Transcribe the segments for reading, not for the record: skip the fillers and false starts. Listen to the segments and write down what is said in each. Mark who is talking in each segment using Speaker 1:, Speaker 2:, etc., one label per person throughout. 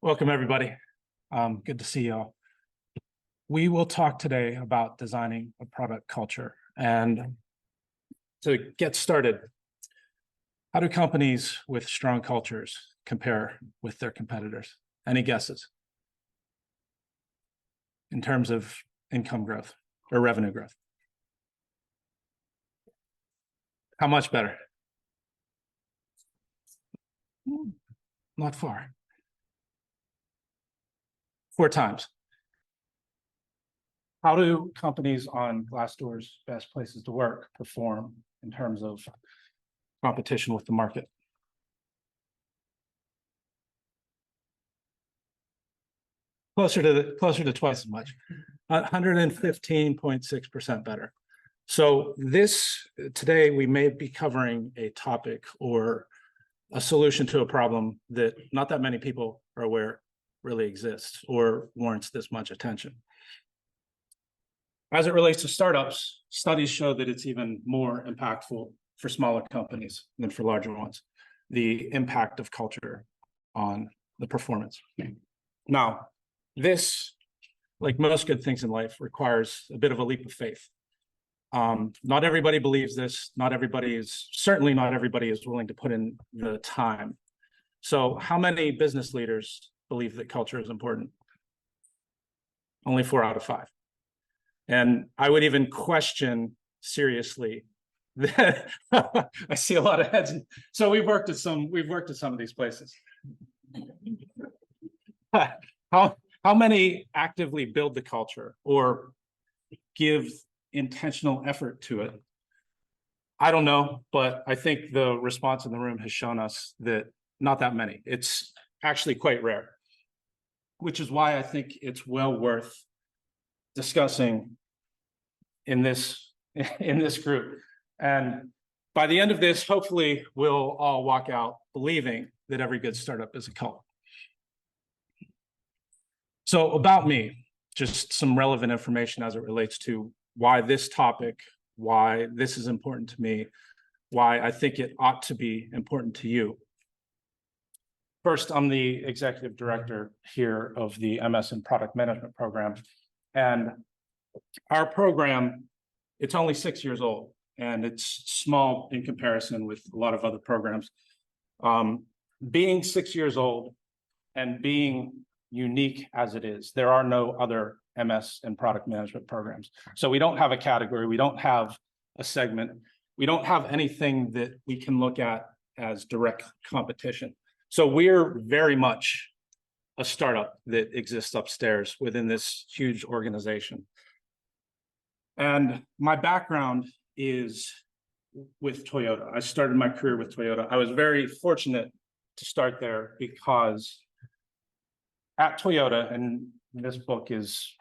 Speaker 1: Welcome, everybody. Good to see you all. We will talk today about designing a product culture. And to get started, how do companies with strong cultures compare with their competitors? Any guesses in terms of income growth or revenue growth? How much better? Not far. 4 times. How do companies on Glassdoor's best places to work perform in terms of competition with the market? Closer to twice as much, 115.6% better. So today we may be covering a topic or a solution to a problem that not that many people are aware really exists or warrants this much attention. As it relates to startups, studies show that it's even more impactful for smaller companies than for larger ones, the impact of culture on the performance. Now, this, like most good things in life, requires a bit of a leap of faith. Not everybody believes this. Certainly not everybody is willing to put in the time. So how many business leaders believe that culture is important? Only 4 out of 5. And I would even question seriously that I see a lot of heads. So we've worked at some of these places. How many actively build the culture or give intentional effort to it? I don't know, but I think the response in the room has shown us that not that many. It's actually quite rare, which is why I think it's well worth discussing in this group. And by the end of this, hopefully we'll all walk out believing that every good startup is a cult. So about me, just some relevant information as it relates to why this topic, why this is important to me, why I think it ought to be important to you. First, I'm the executive director here of the MS in Product Management program. And our program, it's only 6 years old, and it's small in comparison with a lot of other programs. Being 6 years old and being unique as it is, there are no other MS in product management programs. So we don't have a category, we don't have a segment, we don't have anything that we can look at as direct competition. So we're very much a startup that exists upstairs within this huge organization. And my background is with Toyota. I started my career with Toyota. I was very fortunate to start there because at Toyota, and this book is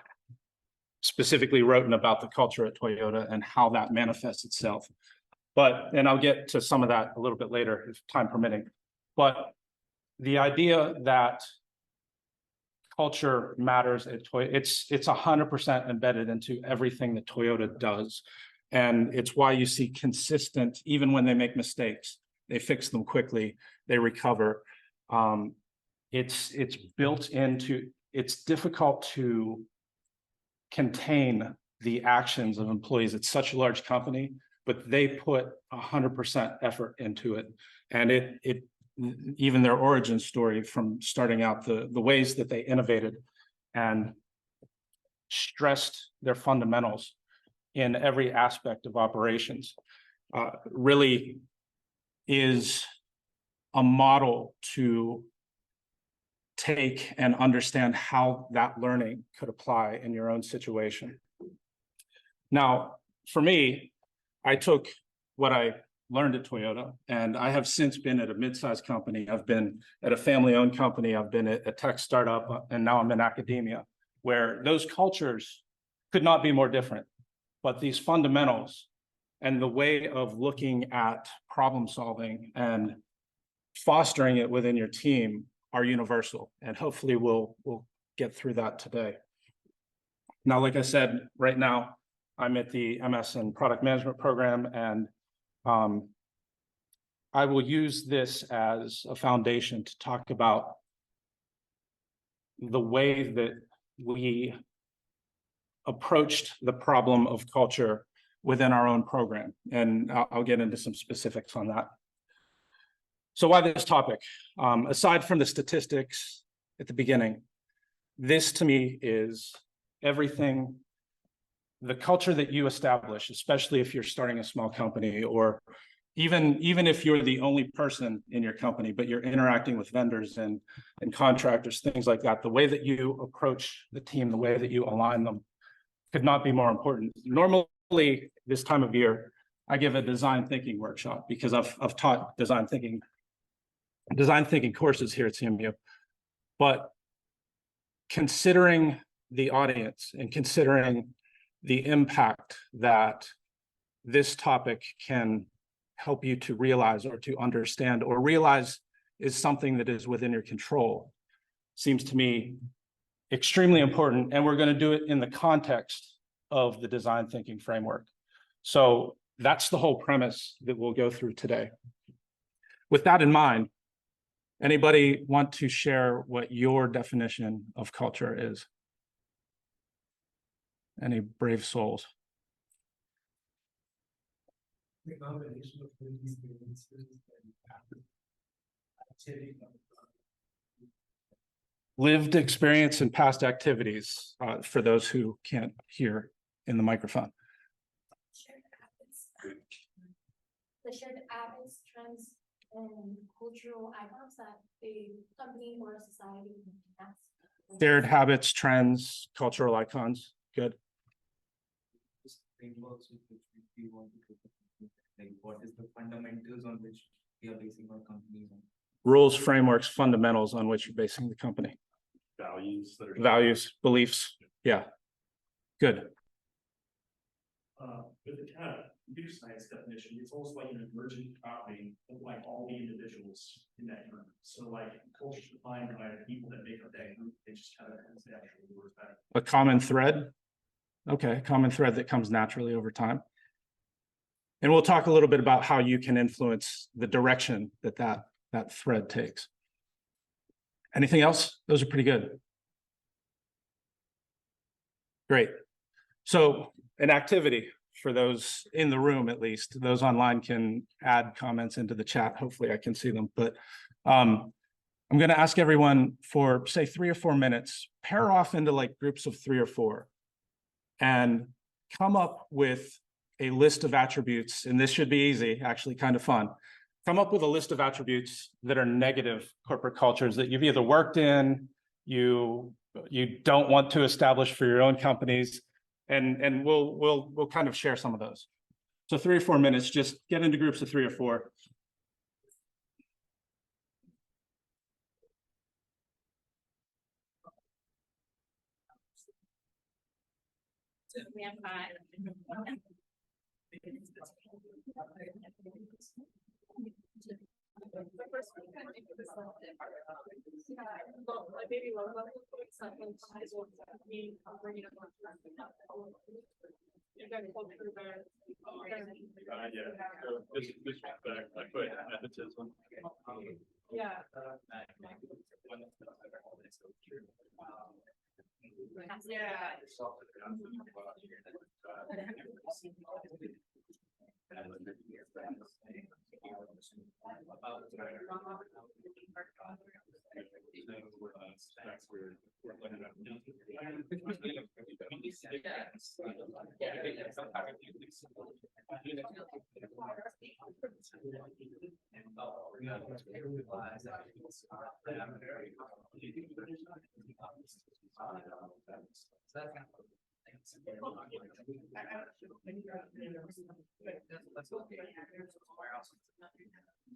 Speaker 1: specifically written about the culture at Toyota and how that manifests itself. And I'll get to some of that a little bit later, if time permitting. But the idea that culture matters at Toyota, it's 100% embedded into everything that Toyota does. And it's why you see consistent, even when they make mistakes, they fix them quickly, they recover. It's built into, it's difficult to contain the actions of employees. It's such a large company, but they put 100% effort into it. And even their origin story from starting out, the ways that they innovated and stressed their fundamentals in every aspect of operations really is a model to take and understand how that learning could apply in your own situation. Now, for me, I took what I learned at Toyota, and I have since been at a mid-sized company. I've been at a family-owned company. I've been at a tech startup, and now I'm in academia, where those cultures could not be more different. But these fundamentals and the way of looking at problem solving and fostering it within your team are universal, and hopefully we'll get through that today. Now, like I said, right now I'm at the MS in Product Management program, and I will use this as a foundation to talk about the way that we approached the problem of culture within our own program. And I'll get into some specifics on that. So why this topic? Aside from the statistics at the beginning, this to me is everything, the culture that you establish, especially if you're starting a small company, or even if you're the only person in your company, but you're interacting with vendors and contractors, things like that, the way that you approach the team, the way that you align them could not be more important. Normally, this time of year, I give a design thinking workshop because I've taught design thinking courses here at CMU. But considering the audience and considering the impact that this topic can help you to realize or to understand or realize is something that is within your control, seems to me extremely important. And we're going to do it in the context of the design thinking framework. So that's the whole premise that we'll go through today. With that in mind, anybody want to share what your definition of culture is? Any brave souls?
Speaker 2: The combination of these experiences and activity.
Speaker 1: Lived experience and past activities, for those who can't hear in the microphone.
Speaker 3: Shared habits. The shared habits, trends, and cultural icons that a company or a society has.
Speaker 1: Shared habits, trends, cultural icons. Good.
Speaker 2: Frameworks with which we want to, like, what is the fundamentals on which we are basing our companies on?
Speaker 1: Rules, frameworks, fundamentals on which you're basing the company. Values, beliefs. Yeah. Good.
Speaker 4: With the kind of computer science definition, it's almost like an emergent copy of like all the individuals in that group. So like culture is defined by the people that make up that group. It just kind of comes naturally over time.
Speaker 1: A common thread. Okay, common thread that comes naturally over time. And we'll talk a little bit about how you can influence the direction that thread takes. Anything else? Those are pretty good. Great. So an activity for those in the room, at least. Those online can add comments into the chat. Hopefully I can see them. But I'm going to ask everyone for, say, 3 or 4 minutes, pair off into like groups of 3 or 4, and come up with a list of attributes. And this should be easy, actually kind of fun. Come up with a list of attributes that are negative corporate cultures that you've either worked in, you don't want to establish for your own companies, and we'll kind of share some of those. So 3 or 4 minutes, just get into groups of 3 or 4.
Speaker 3: We have 5. The first one kind of make this maybe low level, something size will mean bringing up. You got to go through there.
Speaker 4: Yeah. So this back, I put nepotism.
Speaker 3: Yeah.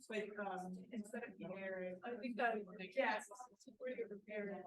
Speaker 3: Like instead of comparing, I think that is like, yes, where you're comparing.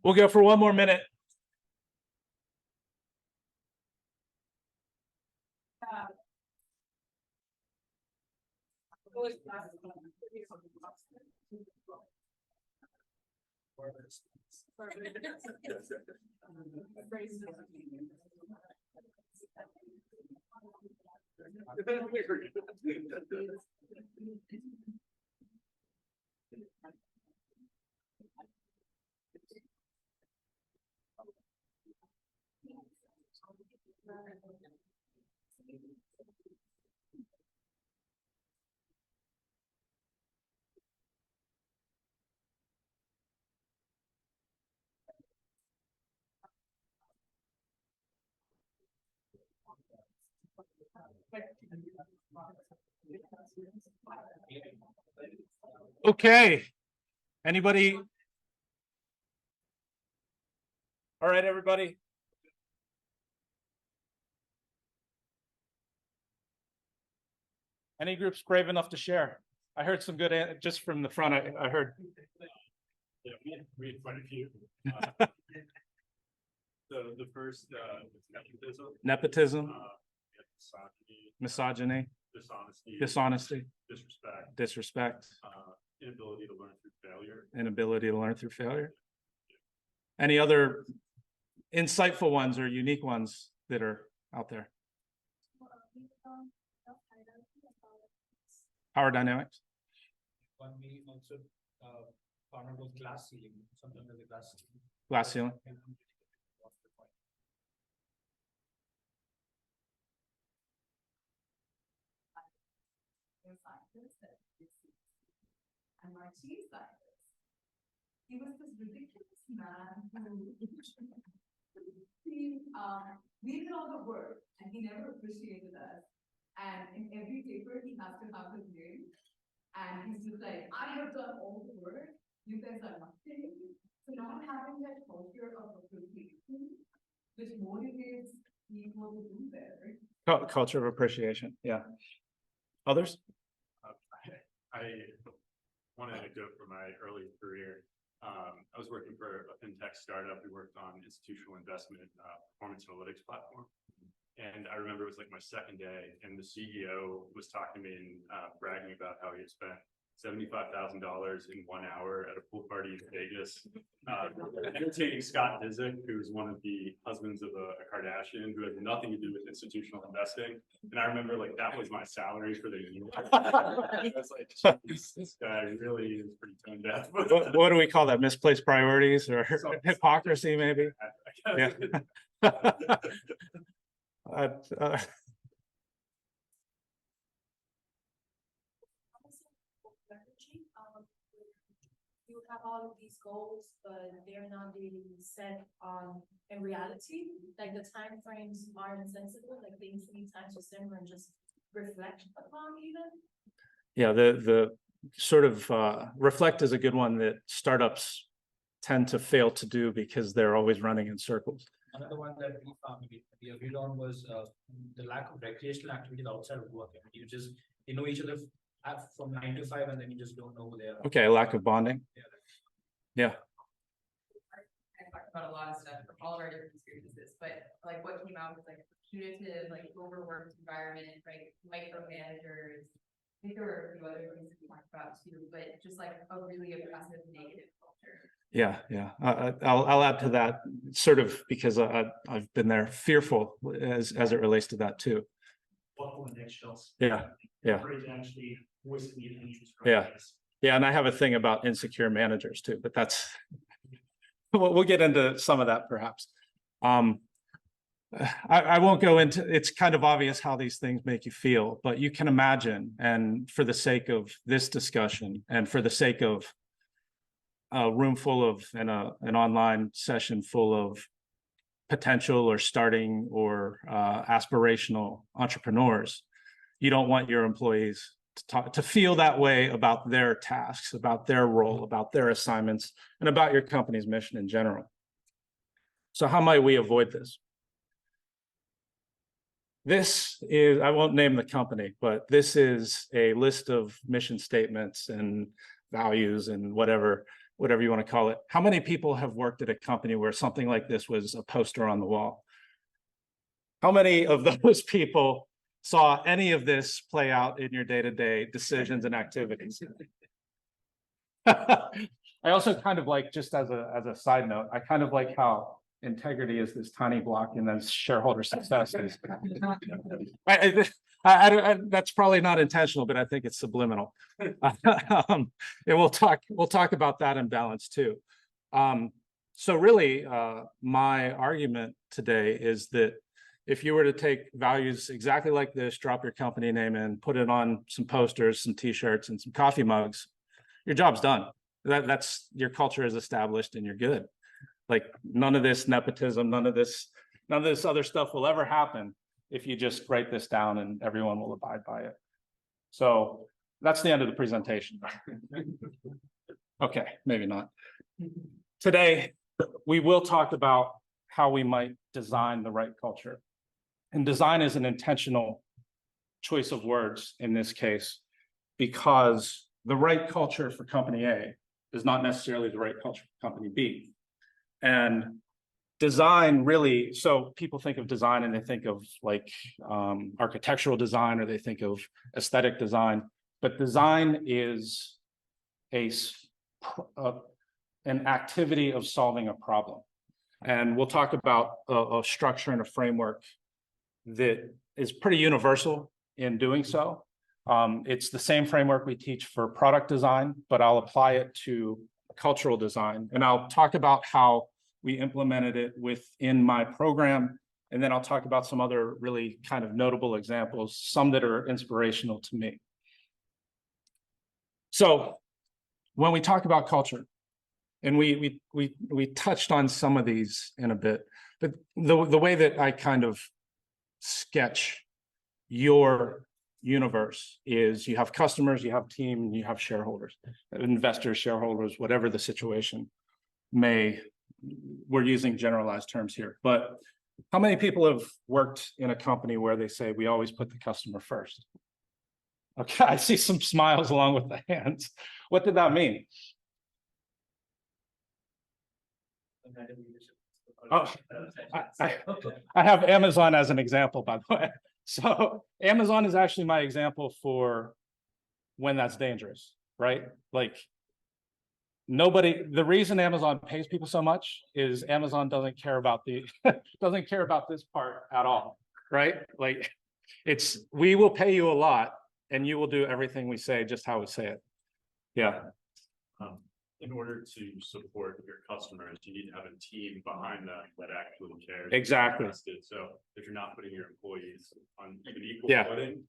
Speaker 1: We'll go for one more minute. Okay. Anybody? All right, everybody. Any groups brave enough to share? I heard some good, just from the front, I heard.
Speaker 4: Yeah, we had quite a few. The first,
Speaker 1: Nepotism,
Speaker 4: misogyny,
Speaker 1: misogyny,
Speaker 4: dishonesty,
Speaker 1: dishonesty,
Speaker 4: disrespect,
Speaker 1: disrespect,
Speaker 4: inability to learn through failure.
Speaker 1: inability to learn through failure. Any other insightful ones or unique ones that are out there? Power dynamics.
Speaker 5: One may also partner with glass ceiling, something like the glass ceiling.
Speaker 1: Glass ceiling.
Speaker 6: And my chief scientist, he was this ridiculous man who we did all the work and he never appreciated us. And in every paper he has to have his name. And he's just like, I have done all the work, you guys are nothing. So not having that culture of appreciation, which motivates people to do better.
Speaker 1: Culture of appreciation. Yeah. Others?
Speaker 4: I one anecdote from my early career. I was working for a fintech startup. We worked on institutional investment performance analytics platform. And I remember it was like my second day, and the CEO was talking to me and bragging about how he had spent $75,000 in 1 hour at a pool party in Vegas, entertaining Scott Disick, who's one of the husbands of a Kardashian, who had nothing to do with institutional investing. And I remember like that was my salary for the year. I was like, this guy really is pretty tone deaf.
Speaker 1: What do we call that? Misplaced priorities or hypocrisy, maybe? Yeah.
Speaker 3: You have all of these goals, but they're not being set on in reality. Like the time frames are insensible, like things need time to simmer and just reflect upon even.
Speaker 1: Yeah, the sort of reflect is a good one that startups tend to fail to do because they're always running in circles.
Speaker 5: Another one that we found we agreed on was the lack of recreational activities outside of work. I mean, you know each other from 9 to 5, and then you just don't know who they are.
Speaker 1: Okay, lack of bonding. Yeah.
Speaker 6: I talked about a lot of stuff from all of our different experiences, but like what came out was like punitive, like overworked environment, like micromanagers. I think there were a few other things that we talked about too, but just like a really oppressive negative culture.
Speaker 1: Yeah, I'll add to that sort of because I've been there, fearful as it relates to that too.
Speaker 4: walk on eggshells.
Speaker 1: Yeah, yeah.
Speaker 4: Afraid to actually voice the intentions.
Speaker 1: Yeah. Yeah, and I have a thing about insecure managers too, but that's, we'll get into some of that perhaps. I won't go into, it's kind of obvious how these things make you feel, but you can imagine, and for the sake of this discussion and for the sake of a room full of, and an online session full of potential or starting or aspirational entrepreneurs, you don't want your employees to feel that way about their tasks, about their role, about their assignments, and about your company's mission in general. So how might we avoid this? This is, I won't name the company, but this is a list of mission statements and values and whatever you want to call it. How many people have worked at a company where something like this was a poster on the wall? How many of those people saw any of this play out in your day-to-day decisions and activities? I also kind of like, just as a side note, I kind of like how integrity is this tiny block and then shareholder success is. That's probably not intentional, but I think it's subliminal. And we'll talk about that imbalance too. So really, my argument today is that if you were to take values exactly like this, drop your company name in, put it on some posters, some t-shirts, and some coffee mugs, your job's done. That's your culture is established and you're good. Like none of this nepotism, none of this other stuff will ever happen if you just write this down and everyone will abide by it. So that's the end of the presentation. Okay, maybe not. Today, we will talk about how we might design the right culture. And design is an intentional choice of words in this case, because the right culture for company A is not necessarily the right culture for company B. And design really, so people think of design and they think of like architectural design, or they think of aesthetic design, but design is an activity of solving a problem. And we'll talk about a structure and a framework that is pretty universal in doing so. It's the same framework we teach for product design, but I'll apply it to cultural design. And I'll talk about how we implemented it within my program. And then I'll talk about some other really kind of notable examples, some that are inspirational to me. So when we talk about culture, and we touched on some of these in a bit, but the way that I kind of sketch your universe is you have customers, you have team, and you have shareholders, investors, shareholders, whatever the situation we're using generalized terms here. But how many people have worked in a company where they say we always put the customer first? Okay, I see some smiles along with the hands. What did that mean? Oh, I have Amazon as an example, by the way. So Amazon is actually my example for when that's dangerous, right? Like the reason Amazon pays people so much is Amazon doesn't care about this part at all, right? Like we will pay you a lot and you will do everything we say, just how we say it. Yeah.
Speaker 7: In order to support your customers, you need to have a team behind them that actually cares.
Speaker 1: Exactly.
Speaker 7: So if you're not putting your employees on even equal
Speaker 1: Yeah.
Speaker 7: footing,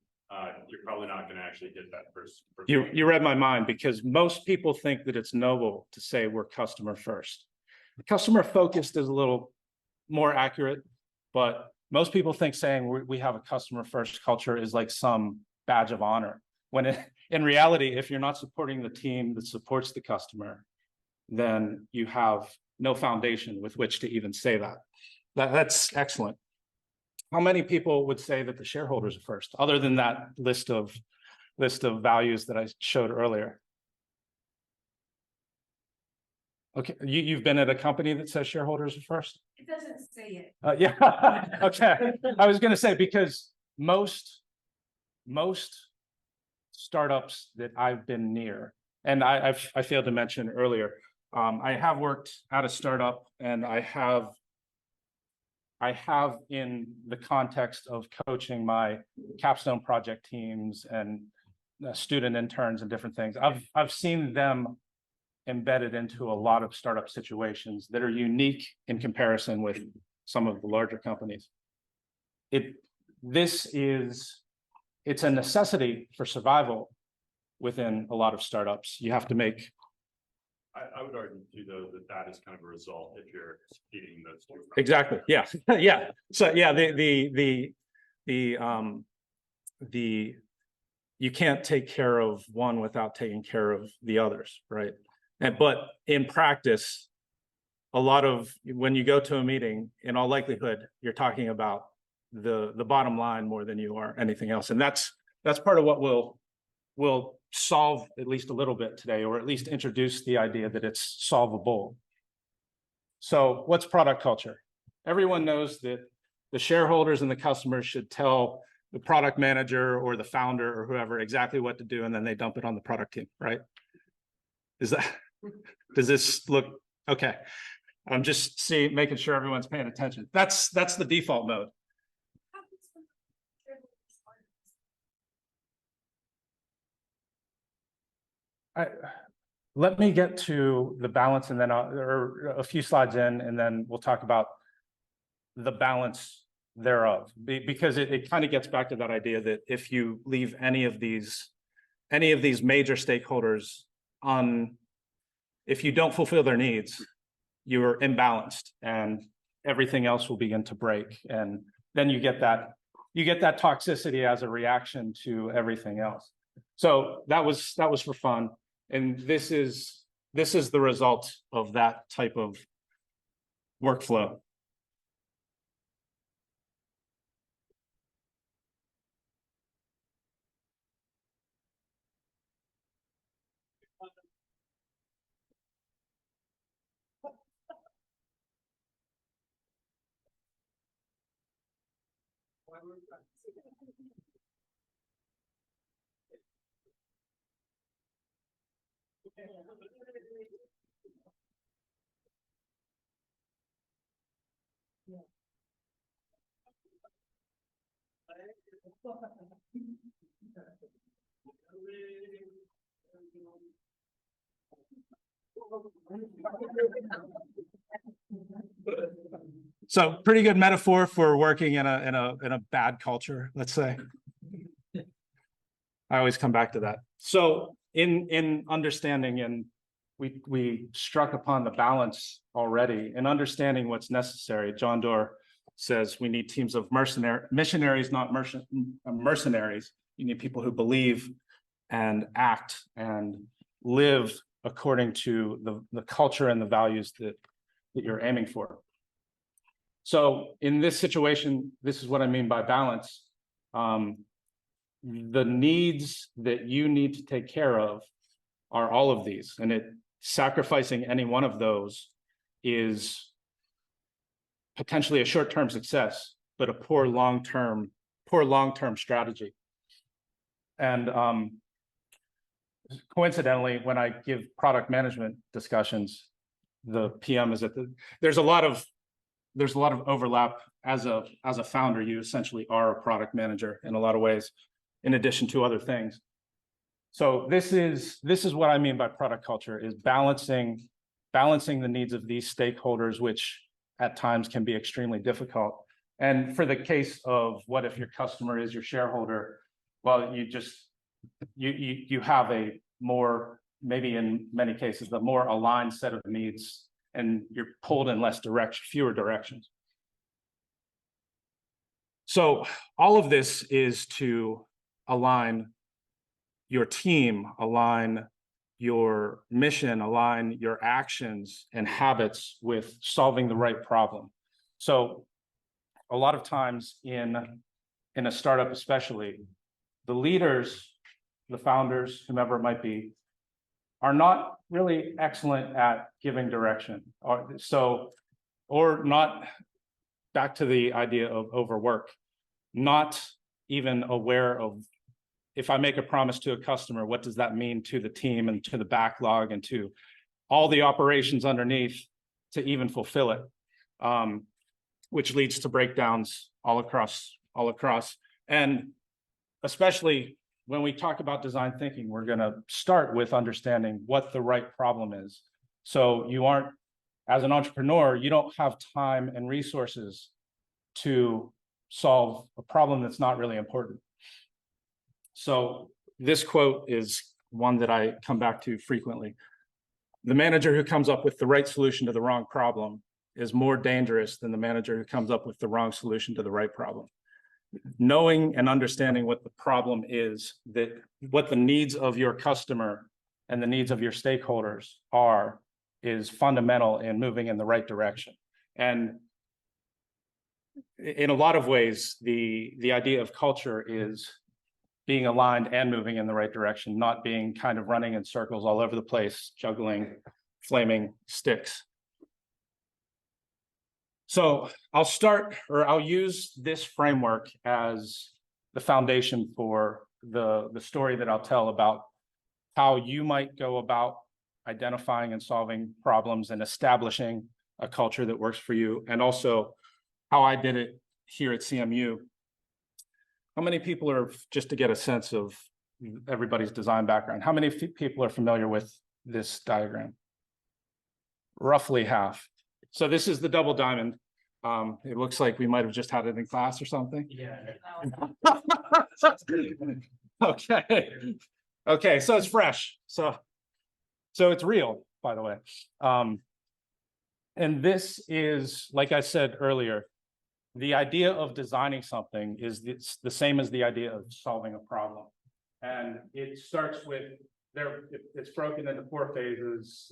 Speaker 7: you're probably not going to actually get that first.
Speaker 1: You read my mind, because most people think that it's noble to say we're customer first. Customer focused is a little more accurate, but most people think saying we have a customer first culture is like some badge of honor. When in reality, if you're not supporting the team that supports the customer, then you have no foundation with which to even say that. That's excellent. How many people would say that the shareholders are first, other than that list of values that I showed earlier? Okay, you've been at a company that says shareholders are first?
Speaker 3: It doesn't say it.
Speaker 1: Yeah, okay. I was going to say, because most startups that I've been near, and I failed to mention earlier, I have worked at a startup, and I have I have in the context of coaching my capstone project teams and student interns and different things. I've seen them embedded into a lot of startup situations that are unique in comparison with some of the larger companies. It's a necessity for survival within a lot of startups. You have to make.
Speaker 7: I would argue too, though, that is kind of a result if you're feeding those two.
Speaker 1: Exactly. Yeah. Yeah. So yeah, you can't take care of one without taking care of the others, right? But in practice, a lot of when you go to a meeting, in all likelihood, you're talking about the bottom line more than you are anything else, and that's part of what we'll solve at least a little bit today, or at least introduce the idea that it's solvable. So what's product culture? Everyone knows that the shareholders and the customers should tell the product manager or the founder or whoever exactly what to do, and then they dump it on the product team, right? Does this look okay? I'm just making sure everyone's paying attention. That's the default mode. Let me get to the balance, and then or a few slides in, and then we'll talk about the balance thereof, because it kind of gets back to that idea that if you leave any of these major stakeholders on, if you don't fulfill their needs, you're imbalanced, and everything else will begin to break, and then you get that toxicity as a reaction to everything else. So that was for fun. And this is the result of that type of workflow. So pretty good metaphor for working in a bad culture, let's say. I always come back to that. So in understanding, and we struck upon the balance already, in understanding what's necessary. John Doerr says we need teams of missionaries, not mercenaries. You need people who believe and act and live according to the culture and the values that you're aiming for. So in this situation, this is what I mean by balance. The needs that you need to take care of are all of these, and sacrificing any one of those is potentially a short-term success, but a poor long-term strategy. And coincidentally, when I give product management discussions, the PM is there's a lot of overlap. As a founder, you essentially are a product manager in a lot of ways, in addition to other things. So this is what I mean by product culture, is balancing the needs of these stakeholders, which at times can be extremely difficult. And for the case of what if your customer is your shareholder, well, you have a more, maybe in many cases, the more aligned set of needs, and you're pulled in fewer directions. So all of this is to align your team, align your mission, align your actions and habits with solving the right problem. So a lot of times in a startup especially, the leaders, the founders, whomever it might be, are not really excellent at giving direction, or not, back to the idea of overwork, not even aware of, if I make a promise to a customer, what does that mean to the team and to the backlog and to all the operations underneath to even fulfill it? which leads to breakdowns all across. And especially when we talk about design thinking, we're going to start with understanding what the right problem is. So you aren't, as an entrepreneur, you don't have time and resources to solve a problem that's not really important. So this quote is one that I come back to frequently. The manager who comes up with the right solution to the wrong problem is more dangerous than the manager who comes up with the wrong solution to the right problem. Knowing and understanding what the problem is, that what the needs of your customer and the needs of your stakeholders are, is fundamental in moving in the right direction. And in a lot of ways, the idea of culture is being aligned and moving in the right direction, not being kind of running in circles all over the place, juggling flaming sticks. So I'll use this framework as the foundation for the story that I'll tell about how you might go about identifying and solving problems and establishing a culture that works for you, and also how I did it here at CMU. How many people are, just to get a sense of everybody's design background, how many people are familiar with this diagram? Roughly half. So this is the double diamond. It looks like we might have just had it in class or something.
Speaker 5: Yeah.
Speaker 1: Okay, so it's fresh. So it's real, by the way. And this is, like I said earlier, the idea of designing something is the same as the idea of solving a problem. And it starts with, it's broken into 4 phases.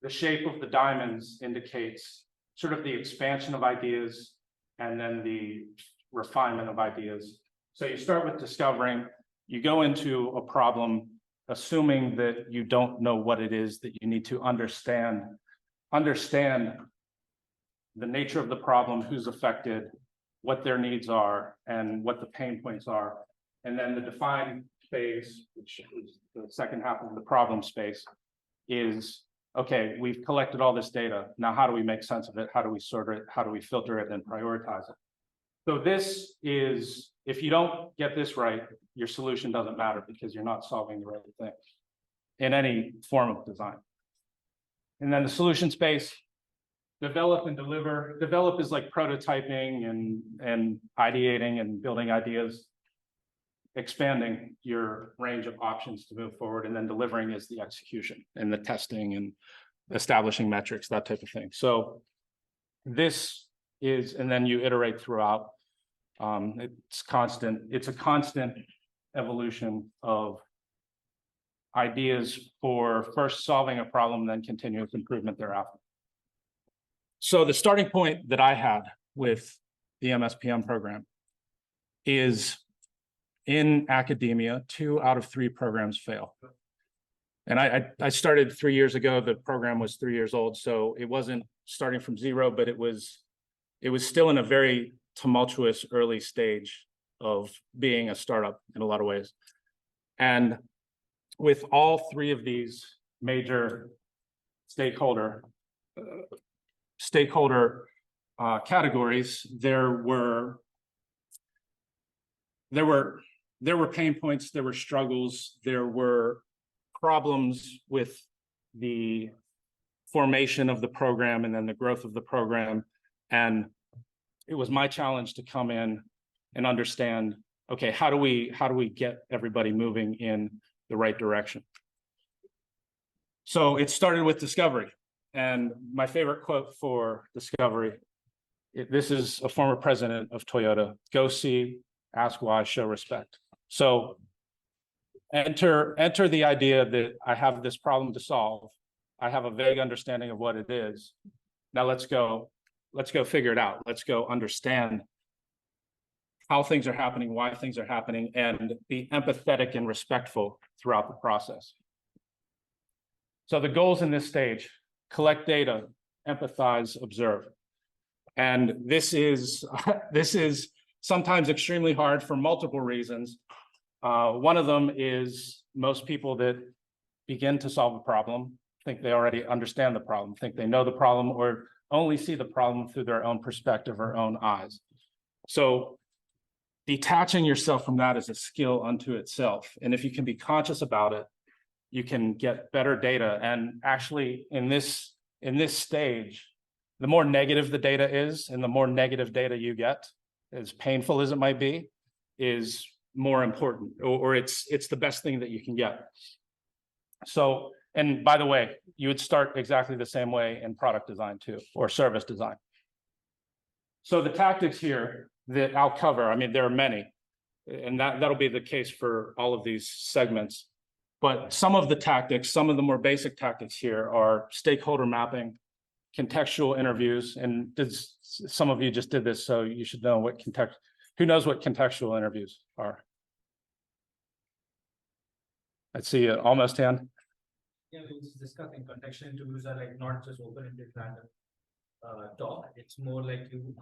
Speaker 1: The shape of the diamonds indicates sort of the expansion of ideas and then the refinement of ideas. So you start with discovering, you go into a problem, assuming that you don't know what it is that you need to understand the nature of the problem, who's affected, what their needs are, and what the pain points are. And then the define phase, which is the second half of the problem space, is, okay, we've collected all this data. Now, how do we make sense of it? How do we sort it? How do we filter it and prioritize it? So this is, if you don't get this right, your solution doesn't matter because you're not solving the right thing in any form of design. And then the solution space, develop and deliver. Develop is like prototyping and ideating and building ideas, expanding your range of options to move forward, and then delivering is the execution and the testing and establishing metrics, that type of thing. So this is, and then you iterate throughout. It's a constant evolution of ideas for first solving a problem, then continuous improvement thereafter. So the starting point that I had with the MSPM program is, in academia, 2 out of 3 programs fail. And I started 3 years ago. The program was 3 years old, so it wasn't starting from zero, but it was still in a very tumultuous early stage of being a startup in a lot of ways. And with all 3 of these major stakeholder categories, there were pain points, there were struggles, there were problems with the formation of the program and then the growth of the program. And it was my challenge to come in and understand, okay, how do we get everybody moving in the right direction? So it started with discovery. And my favorite quote for discovery, this is a former president of Toyota: go see, ask why, show respect. So enter the idea that I have this problem to solve. I have a vague understanding of what it is. Now let's go figure it out. Let's go understand how things are happening, why things are happening, and be empathetic and respectful throughout the process. So the goals in this stage: collect data, empathize, observe. And this is sometimes extremely hard for multiple reasons. One of them is most people that begin to solve a problem think they already understand the problem, think they know the problem, or only see the problem through their own perspective or own eyes. So detaching yourself from that is a skill unto itself. And if you can be conscious about it, you can get better data. And actually in this stage, the more negative the data is and the more negative data you get, as painful as it might be, is more important, or it's the best thing that you can get. So, and by the way, you would start exactly the same way in product design too, or service design. So the tactics here that I'll cover, I mean, there are many, and that'll be the case for all of these segments. But some of the tactics, some of the more basic tactics here are stakeholder mapping, contextual interviews, and some of you just did this, so you should know what who knows what contextual interviews are? I see it almost hand.
Speaker 5: Yeah, we was discussing contextual interviews are like not just open-ended random talk. It's more like you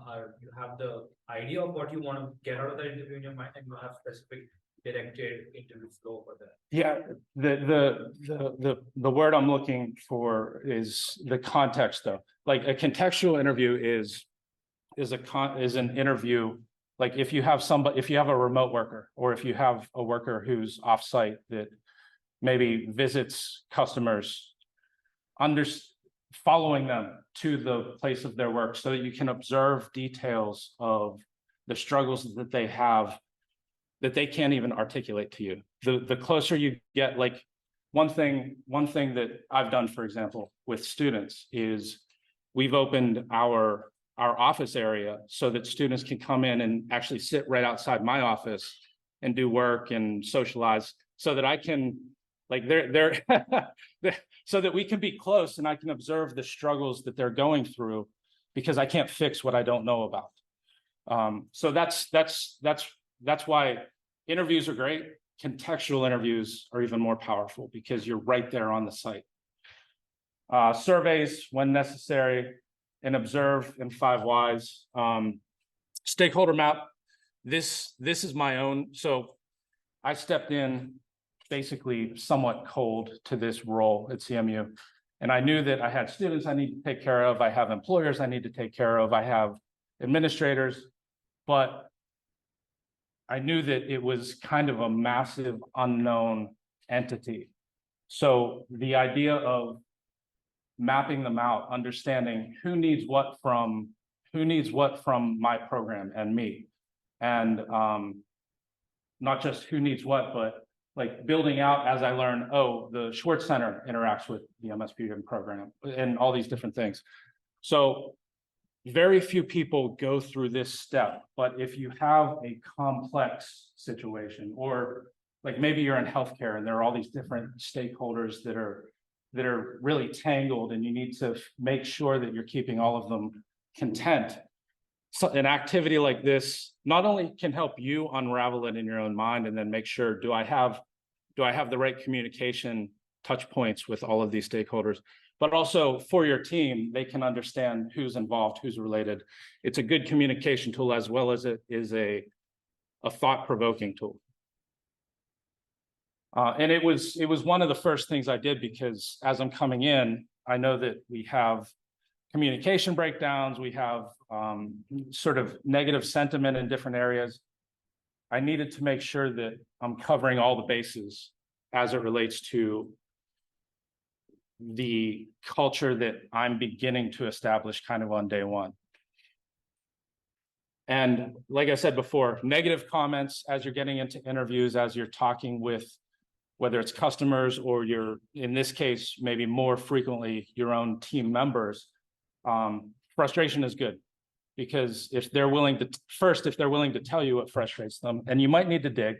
Speaker 5: have the idea of what you want to get out of the interview in your mind, and you have specific directed interview flow for that. Yeah, the word I'm looking for is the context, though. Like a contextual interview is an interview. Like if you have a remote worker, or if you have a worker who's offsite that maybe visits customers, following them to the place of their work so that you can observe details of the struggles that they have that they can't even articulate to you. The closer you get, like one thing that I've done, for example, with students is we've opened our office area so that students can come in and actually sit right outside my office and do work and socialize, so that I can, like, they're so that we can be close and I can observe the struggles that they're going through, because I can't fix what I don't know about. So that's why interviews are great. Contextual interviews are even more powerful because you're right there on the site. Surveys when necessary, and observe in 5 whys. Stakeholder map. This is my own. So I stepped in basically somewhat cold to this role at CMU. And I knew that I had students I need to take care of. I have employers I need to take care of. I have administrators, but I knew that it was kind of a massive unknown entity. So the idea of mapping them out, understanding who needs what from my program and me, and not just who needs what, but like building out as I learn, oh, the Schwartz Center interacts with the MSP program and all these different things. So very few people go through this step, but if you have a complex situation, or like maybe you're in healthcare and there are all these different stakeholders that are really tangled, and you need to make sure that you're keeping all of them content. So an activity like this not only can help you unravel it in your own mind and then make sure, do I have the right communication touch points with all of these stakeholders, but also for your team, they can understand who's involved, who's related. It's a good communication tool, as well as it is a thought-provoking tool. And it was one of the first things I did, because as I'm coming in, I know that we have communication breakdowns, we have sort of negative sentiment in different areas. I needed to make sure that I'm covering all the bases as it relates to the culture that I'm beginning to establish kind of on day one. And like I said before, negative comments as you're getting into interviews, as you're talking with, whether it's customers or in this case, maybe more frequently, your own team members, frustration is good, because if they're willing to tell you what frustrates them, and you might need to dig,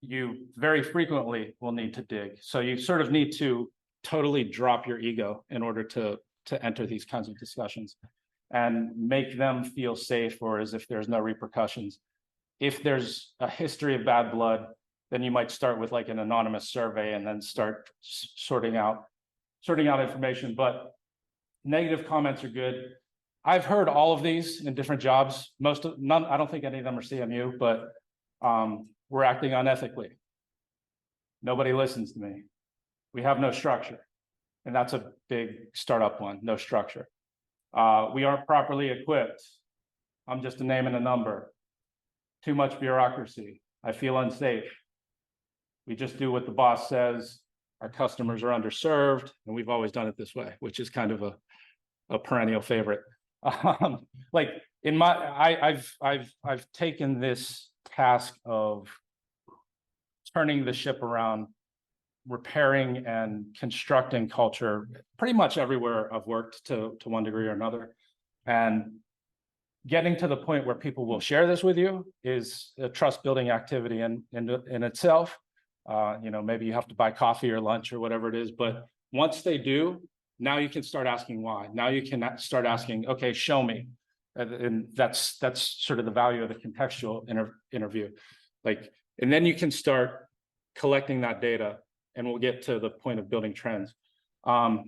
Speaker 5: you very frequently will need to dig. So you sort of need to totally drop your ego in order to enter these kinds of discussions and make them feel safe, or as if there's no repercussions. If there's a history of bad blood, then you might start with like an anonymous survey and then start sorting out information. But negative comments are good. I've heard all of these in different jobs. None, I don't think any of them are CMU, but we're acting unethically. Nobody listens to me. We have no structure. And that's a big startup one, no structure. We aren't properly equipped. I'm just a name and a number. Too much bureaucracy. I feel unsafe. We just do what the boss says. Our customers are underserved, and we've always done it this way, which is kind of a perennial favorite. Like in my, I've taken this task of turning the ship around, repairing and constructing culture pretty much everywhere I've worked to one degree or another. And getting to the point where people will share this with you is a trust building activity in itself. You know, maybe you have to buy coffee or lunch or whatever it is, but once they do, now you can start asking why. Now you can start asking, okay, show me. And that's sort of the value of the contextual interview. Like, and then you can start collecting that data, and we'll get to the point of building trends. 5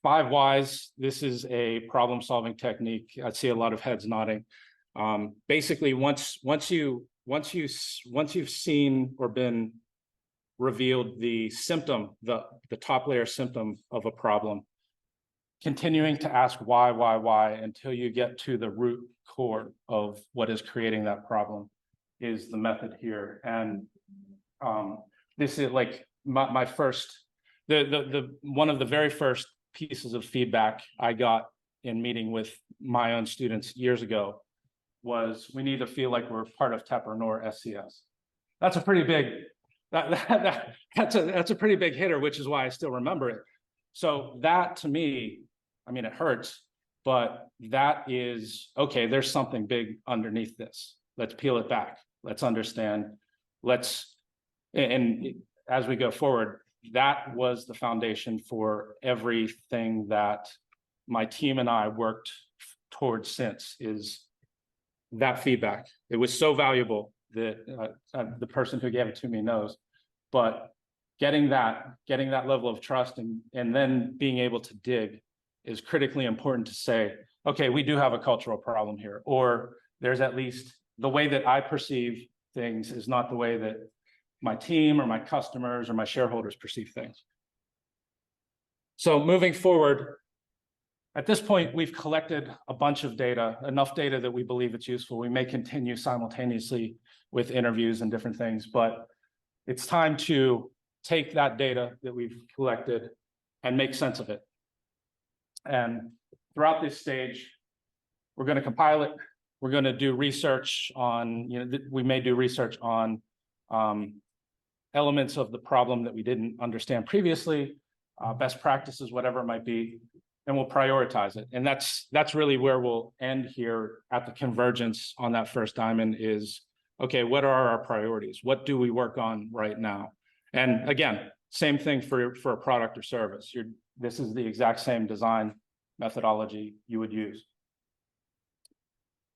Speaker 5: whys, this is a problem-solving technique. I see a lot of heads nodding. Basically, once you've seen or been revealed the symptom, the top layer symptom of a problem, continuing to ask why until you get to the root core of what is creating that problem is the method here. And this is like my first, one of the very first pieces of feedback I got in meeting with my own students years ago was, we need to feel like we're part of Tepper nor SCS. That's a pretty big, that's a pretty big hitter, which is why I still remember it. So that to me, I mean, it hurts, but that is, okay, there's something big underneath this. Let's peel it back. Let's understand. And as we go forward, that was the foundation for everything that my team and I worked towards since, is that feedback. It was so valuable that the person who gave it to me knows, but getting that level of trust and then being able to dig is critically important to say, okay, we do have a cultural problem here, or there's at least the way that I perceive things is not the way that my team or my customers or my shareholders perceive things. So moving forward, at this point, we've collected a bunch of data, enough data that we believe it's useful. We may continue simultaneously with interviews and different things, but it's time to take that data that we've collected and make sense of it. And throughout this stage, we're going to compile it. We're going to do research on, we may do research on elements of the problem that we didn't understand previously, best practices, whatever it might be, and we'll prioritize it. And that's really where we'll end here at the convergence on that first diamond is, okay, what are our priorities? What do we work on right now? And again, same thing for a product or service. This is the exact same design methodology you would use.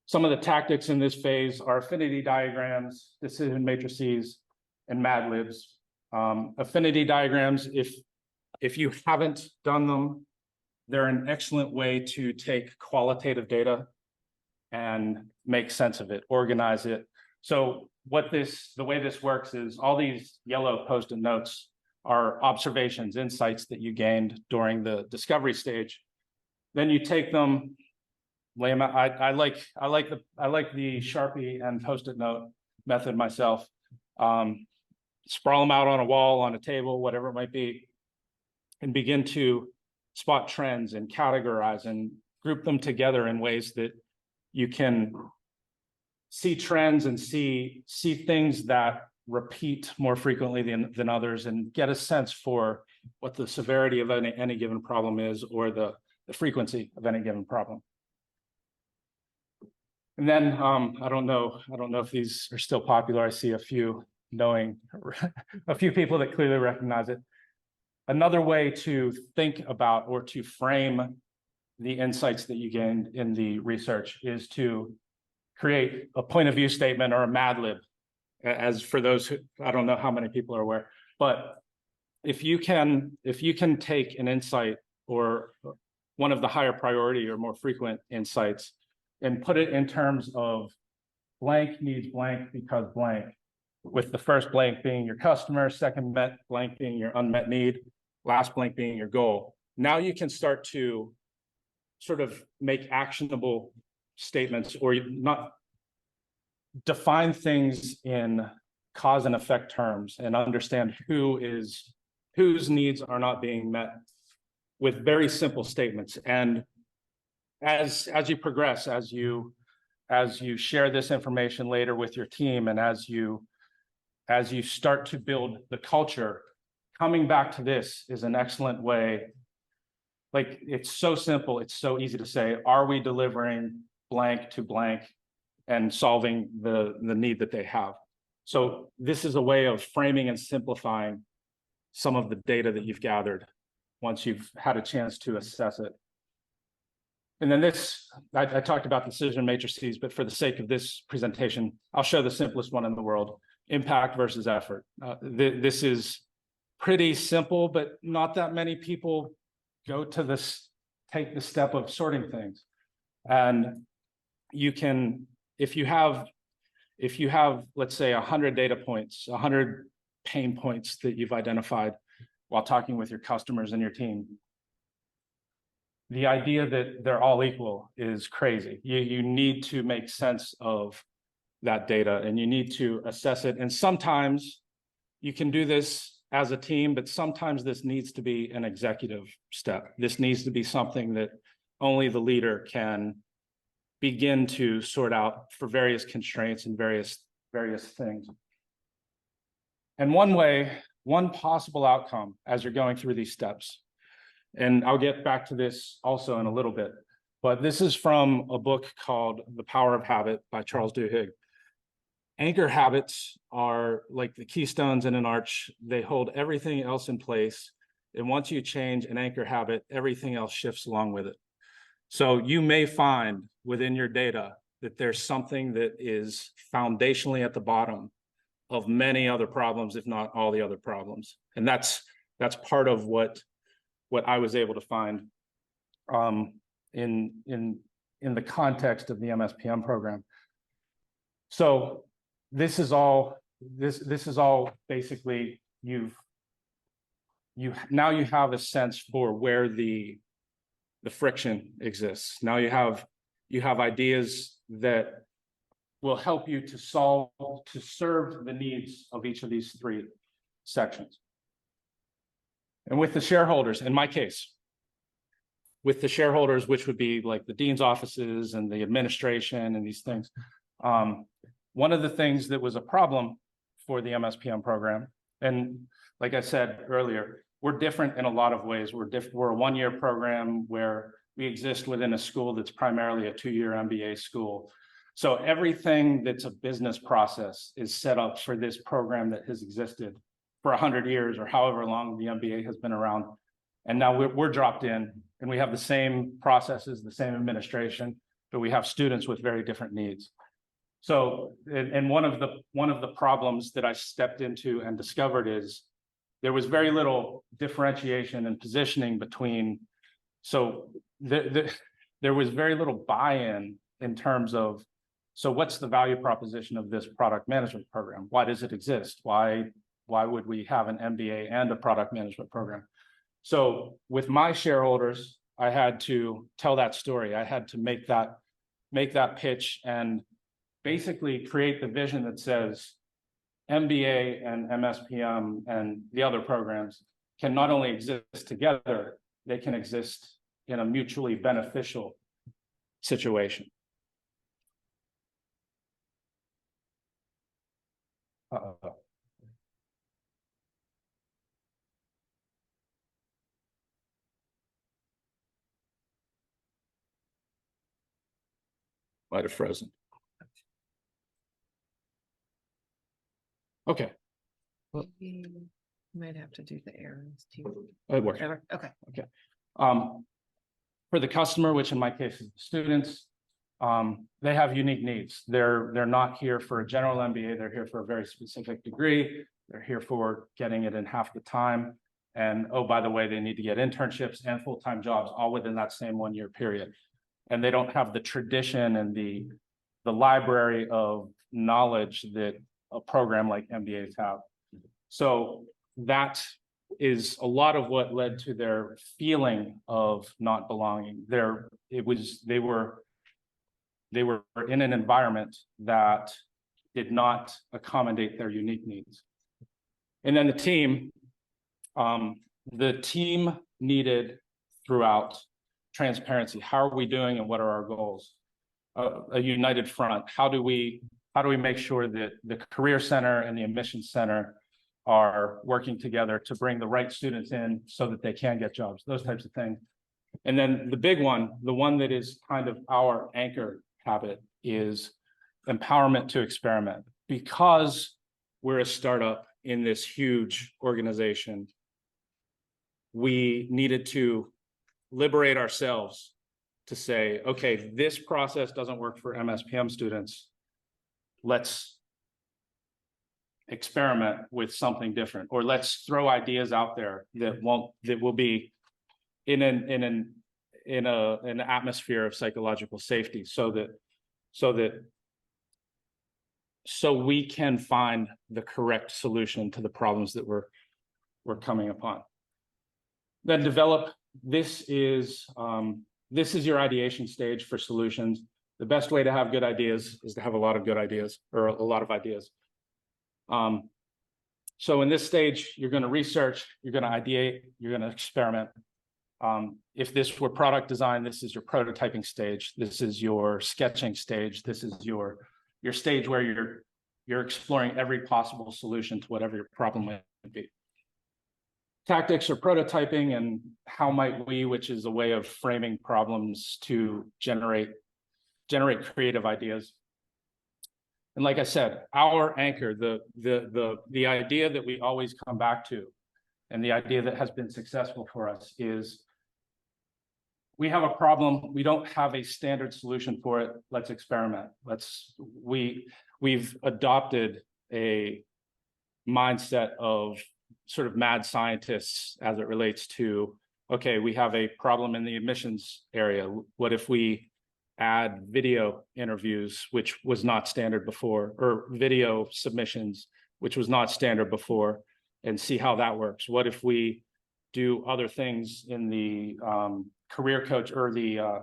Speaker 5: Some of the tactics in this phase are affinity diagrams, decision matrices, and Mad Libs. Affinity diagrams, if you haven't done them, they're an excellent way to take qualitative data and make sense of it, organize it. So the way this works is all these yellow Post-it notes are observations, insights that you gained during the discovery stage. Then you take them, lay them out. I like the Sharpie and Post-it note method myself. Sprawl them out on a wall, on a table, whatever it might be, and begin to spot trends and categorize and group them together in ways that you can see trends and see things that repeat more frequently than others, and get a sense for what the severity of any given problem is, or the frequency of any given problem. And then I don't know if these are still popular. I see a few people that clearly recognize it. Another way to think about or to frame the insights that you gained in the research is to create a point of view statement or a Mad Lib. As for those who, I don't know how many people are aware, but if you can take an insight or one of the higher priority or more frequent insights and put it in terms of blank needs blank because blank, with the first blank being your customer, second blank being your unmet need, last blank being your goal. Now you can start to sort of make actionable statements or not define things in cause and effect terms and understand whose needs are not being met with very simple statements. And as you progress, as you share this information later with your team, and as you start to build the culture, coming back to this is an excellent way. Like, it's so simple, it's so easy to say, are we delivering blank to blank and solving the need that they have? So this is a way of framing and simplifying some of the data that you've gathered once you've had a chance to assess it. And then this, I talked about decision matrices, but for the sake of this presentation, I'll show the simplest one in the world: impact versus effort. This is pretty simple, but not that many people go to this, take the step of sorting things. And you can, if you have, let's say 100 data points, 100 pain points that you've identified while talking with your customers and your team, the idea that they're all equal is crazy. You need to make sense of that data and you need to assess it. And sometimes you can do this as a team, but sometimes this needs to be an executive step. This needs to be something that only the leader can begin to sort out for various constraints and various things. And one possible outcome as you're going through these steps, and I'll get back to this also in a little bit, but this is from a book called The Power of Habit by Charles Duhigg. Anchor habits are like the keystones in an arch. They hold everything else in place. And once you change an anchor habit, everything else shifts along with it. So you may find within your data that there's something that is foundationally at the bottom of many other problems, if not all the other problems. And that's part of what I was able to find in the context of the MSPM program. So this is all basically now you have a sense for where the friction exists. Now you have ideas that will help you to serve the needs of each of these three sections. And with the shareholders, in my case, with the shareholders, which would be like the dean's offices and the administration and these things, one of the things that was a problem for the MSPM program, and like I said earlier, we're different in a lot of ways. We're a one-year program where we exist within a school that's primarily a two-year MBA school. So everything that's a business process is set up for this program that has existed for 100 years or however long the MBA has been around. And now we're dropped in and we have the same processes, the same administration, but we have students with very different needs. So, and one of the problems that I stepped into and discovered is there was very little differentiation and positioning between, so there was very little buy-in in terms of, so what's the value proposition of this product management program? Why does it exist? Why would we have an MBA and a product management program? So with my shareholders, I had to tell that story. I had to make that pitch and basically create the vision that says MBA and MSPM and the other programs can not only exist together, they can exist in a mutually beneficial situation. Might have frozen. Okay.
Speaker 8: You might have to do the arrows too.
Speaker 5: It works.
Speaker 8: Okay.
Speaker 5: For the customer, which in my case is the students, they have unique needs. They're not here for a general MBA. They're here for a very specific degree. They're here for getting it in half the time. And oh, by the way, they need to get internships and full-time jobs all within that same 1 year period. And they don't have the tradition and the library of knowledge that a program like MBAs have. So that is a lot of what led to their feeling of not belonging. They were in an environment that did not accommodate their unique needs. And then the team needed throughout transparency. How are we doing and what are our goals? A united front. How do we make sure that the Career Center and the Admissions Center are working together to bring the right students in so that they can get jobs, those types of things. And then the big one, the one that is kind of our anchor habit, is empowerment to experiment. Because we're a startup in this huge organization, we needed to liberate ourselves to say, okay, this process doesn't work for MSPM students. Let's experiment with something different, or let's throw ideas out there that will be in an atmosphere of psychological safety, so we can find the correct solution to the problems that we're coming upon. Then develop. This is your ideation stage for solutions. The best way to have good ideas is to have a lot of good ideas, or a lot of ideas. So in this stage, you're going to research, you're going to ideate, you're going to experiment. If this were product design, this is your prototyping stage. This is your sketching stage. This is your stage where you're exploring every possible solution to whatever your problem might be. Tactics are prototyping and how might we, which is a way of framing problems to generate creative ideas. And like I said, our anchor, the idea that we always come back to, and the idea that has been successful for us, is we have a problem, we don't have a standard solution for it, let's experiment. We've adopted a mindset of sort of mad scientists as it relates to, okay, we have a problem in the admissions area. What if we add video interviews, which was not standard before, or video submissions, which was not standard before, and see how that works? What if we do other things in the career coach, or the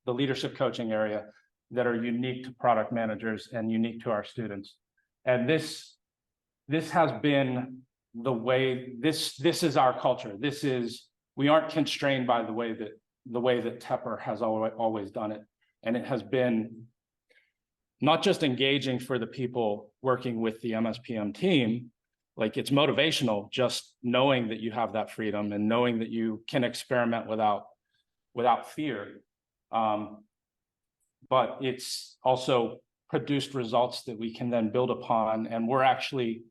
Speaker 5: leadership coaching area, that are unique to product managers and unique to our students? And this has been the way, this is our culture. We aren't constrained by the way that Tepper has always done it. And it has been not just engaging for the people working with the MSPM team, like it's motivational just knowing that you have that freedom and knowing that you can experiment without fear. But it's also produced results that we can then build upon, and we're actually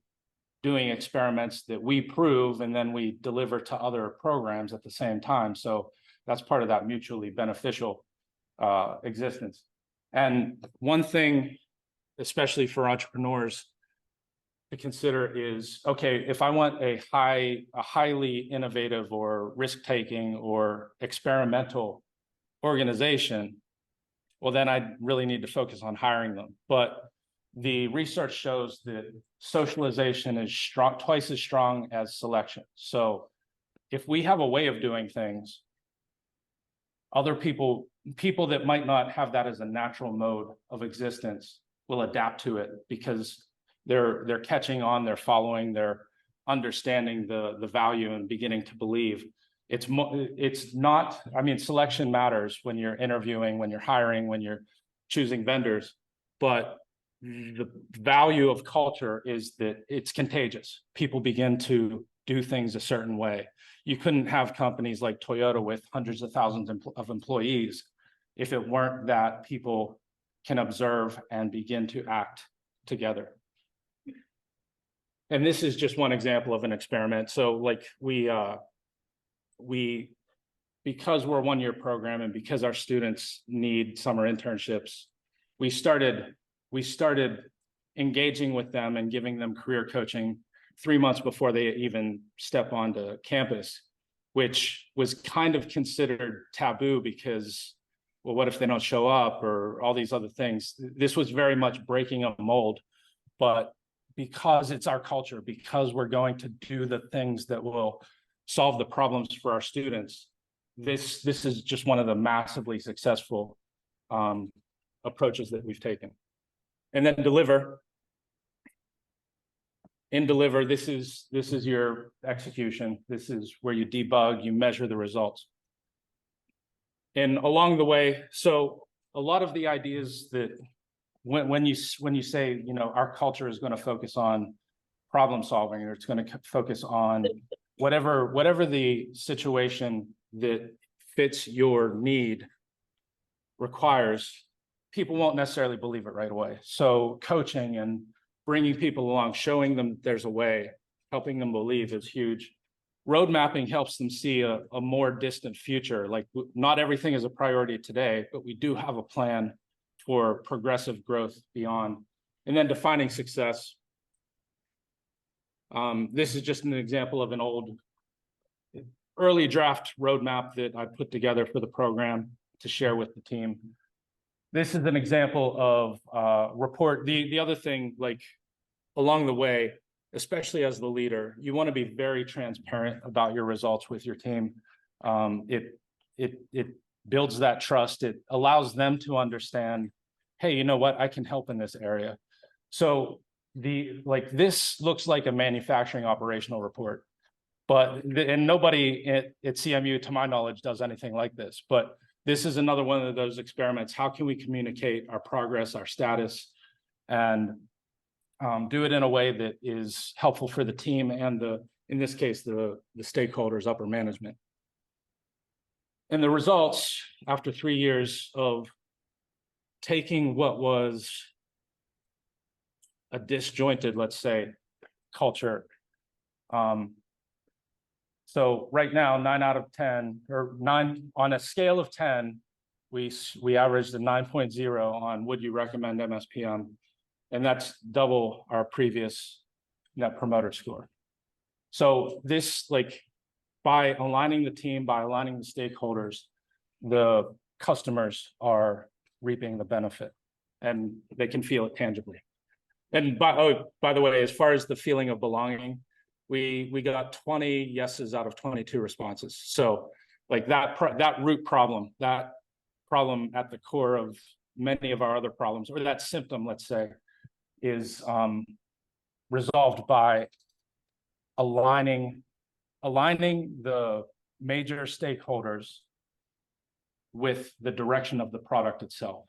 Speaker 5: doing experiments that we prove and then we deliver to other programs at the same time. So that's part of that mutually beneficial existence. And one thing, especially for entrepreneurs to consider, is, okay, if I want a highly innovative or risk-taking or experimental organization, well, then I really need to focus on hiring them. But the research shows that socialization is twice as strong as selection. So if we have a way of doing things, other people that might not have that as a natural mode of existence will adapt to it, because they're catching on, they're following, they're understanding the value and beginning to believe. It's not, I mean, selection matters when you're interviewing, when you're hiring, when you're choosing vendors, but the value of culture is that it's contagious. People begin to do things a certain way. You couldn't have companies like Toyota with hundreds of thousands of employees if it weren't that people can observe and begin to act together. And this is just one example of an experiment. So like because we're a one-year program and because our students need summer internships, we started engaging with them and giving them career coaching 3 months before they even step onto campus, which was kind of considered taboo because, well, what if they don't show up, or all these other things? This was very much breaking a mold, but because it's our culture, because we're going to do the things that will solve the problems for our students, this is just one of the massively successful approaches that we've taken. And then deliver. In deliver, this is your execution. This is where you debug, you measure the results. And along the way, so a lot of the ideas that when you say, you know, our culture is going to focus on problem solving, or it's going to focus on whatever the situation that fits your need requires, people won't necessarily believe it right away. So coaching and bringing people along, showing them there's a way, helping them believe is huge. Road mapping helps them see a more distant future. Like, not everything is a priority today, but we do have a plan for progressive growth beyond. And then defining success. This is just an example of an old early draft roadmap that I put together for the program to share with the team. This is an example of report. The other thing, like, along the way, especially as the leader, you want to be very transparent about your results with your team. It builds that trust. It allows them to understand, hey, you know what, I can help in this area. So this looks like a manufacturing operational report, and nobody at CMU, to my knowledge, does anything like this. But this is another one of those experiments. How can we communicate our progress, our status, and do it in a way that is helpful for the team and in this case, the stakeholders, upper management. And the results, after 3 years of taking what was a disjointed, let's say, culture. So right now, 9 out of 10, or 9 on a scale of 10, we averaged a 9.0 on would you recommend MSPM? And that's double our previous Net Promoter Score. So this, like, by aligning the team, by aligning the stakeholders, the customers are reaping the benefit, and they can feel it tangibly. And by the way, as far as the feeling of belonging, we got 20 yeses out of 22 responses. So, like, that root problem, that problem at the core of many of our other problems, or that symptom, let's say, is resolved by aligning the major stakeholders with the direction of the product itself.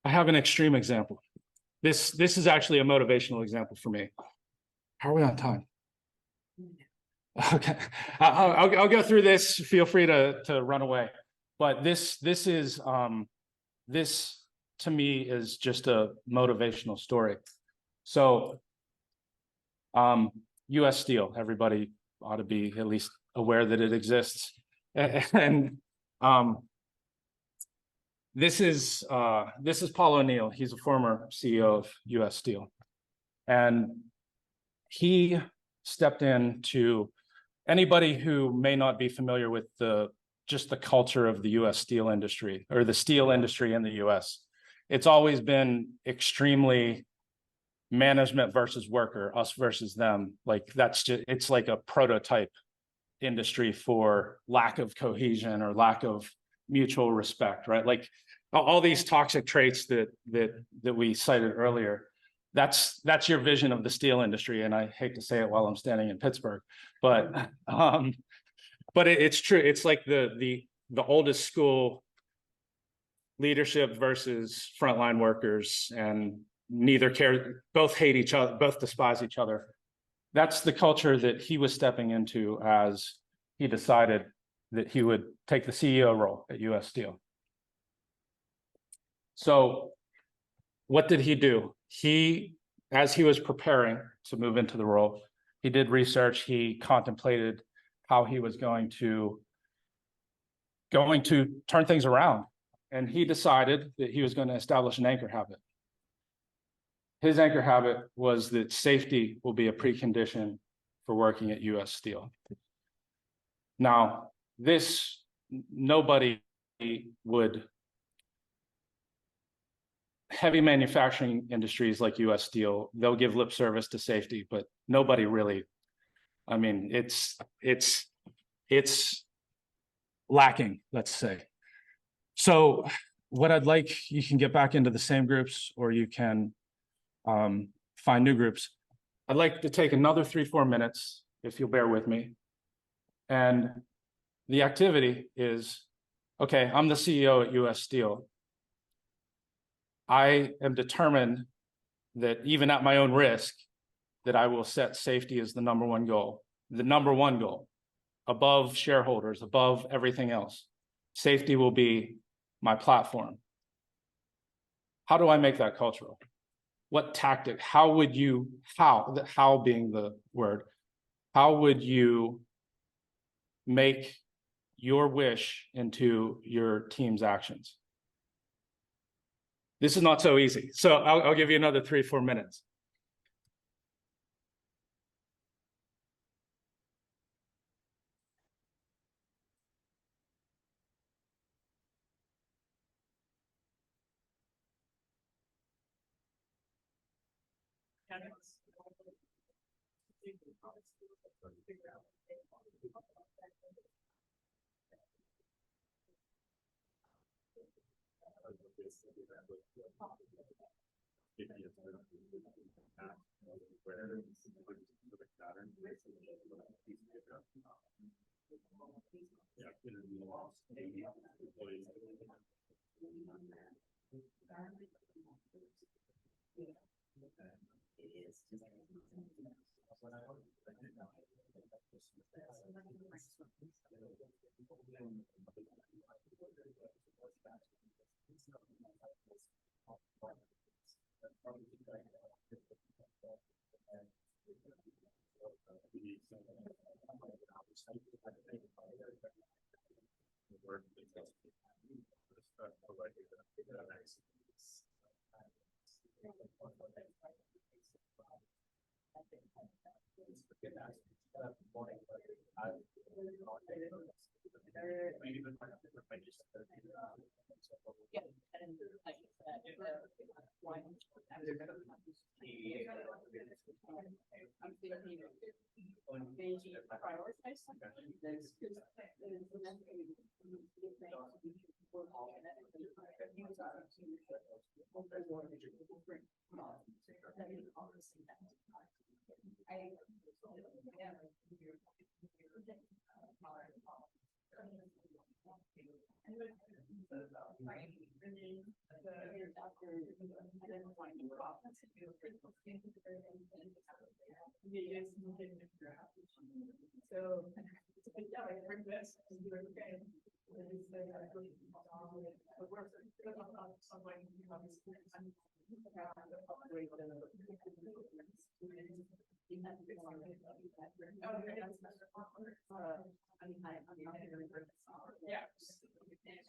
Speaker 5: I have an extreme example. This is actually a motivational example for me. How are we on time? Okay, I'll go through this. Feel free to run away. But this to me is just a motivational story. So, U.S. Steel, everybody ought to be at least aware that it exists. And this is Paul O'Neill. He's a former CEO of U.S. Steel, and he stepped in to anybody who may not be familiar with just the culture of the U.S. steel industry, or the steel industry in the U.S. It's always been extremely management versus worker, us versus them. Like, it's like a prototype industry for lack of cohesion or lack of mutual respect, right? Like, all these toxic traits that we cited earlier, that's your vision of the steel industry. And I hate to say it while I'm standing in Pittsburgh, but it's true. It's like the oldest school leadership versus frontline workers, and neither care, both hate each other, both despise each other. That's the culture that he was stepping into as he decided that he would take the CEO role at U.S. Steel. So what did he do? As he was preparing to move into the role, he did research. He contemplated how he was going to turn things around. And he decided that he was going to establish an anchor habit. His anchor habit was that safety will be a precondition for working at U.S. Steel. Now, nobody would heavy manufacturing industries like US Steel, they'll give lip service to safety, but nobody really. I mean, it's lacking, let's say. So what I'd like, you can get back into the same groups or you can find new groups. I'd like to take another 3-4 minutes, if you'll bear with me. And the activity is, okay, I'm the CEO at US Steel. I am determined that even at my own risk, that I will set safety as the number one goal, above shareholders, above everything else. Safety will be my platform. How do I make that cultural? What tactic? How would you, how being the word, how would you make your wish into your team's actions? This is not so easy. So I'll give you another 3-4 minutes.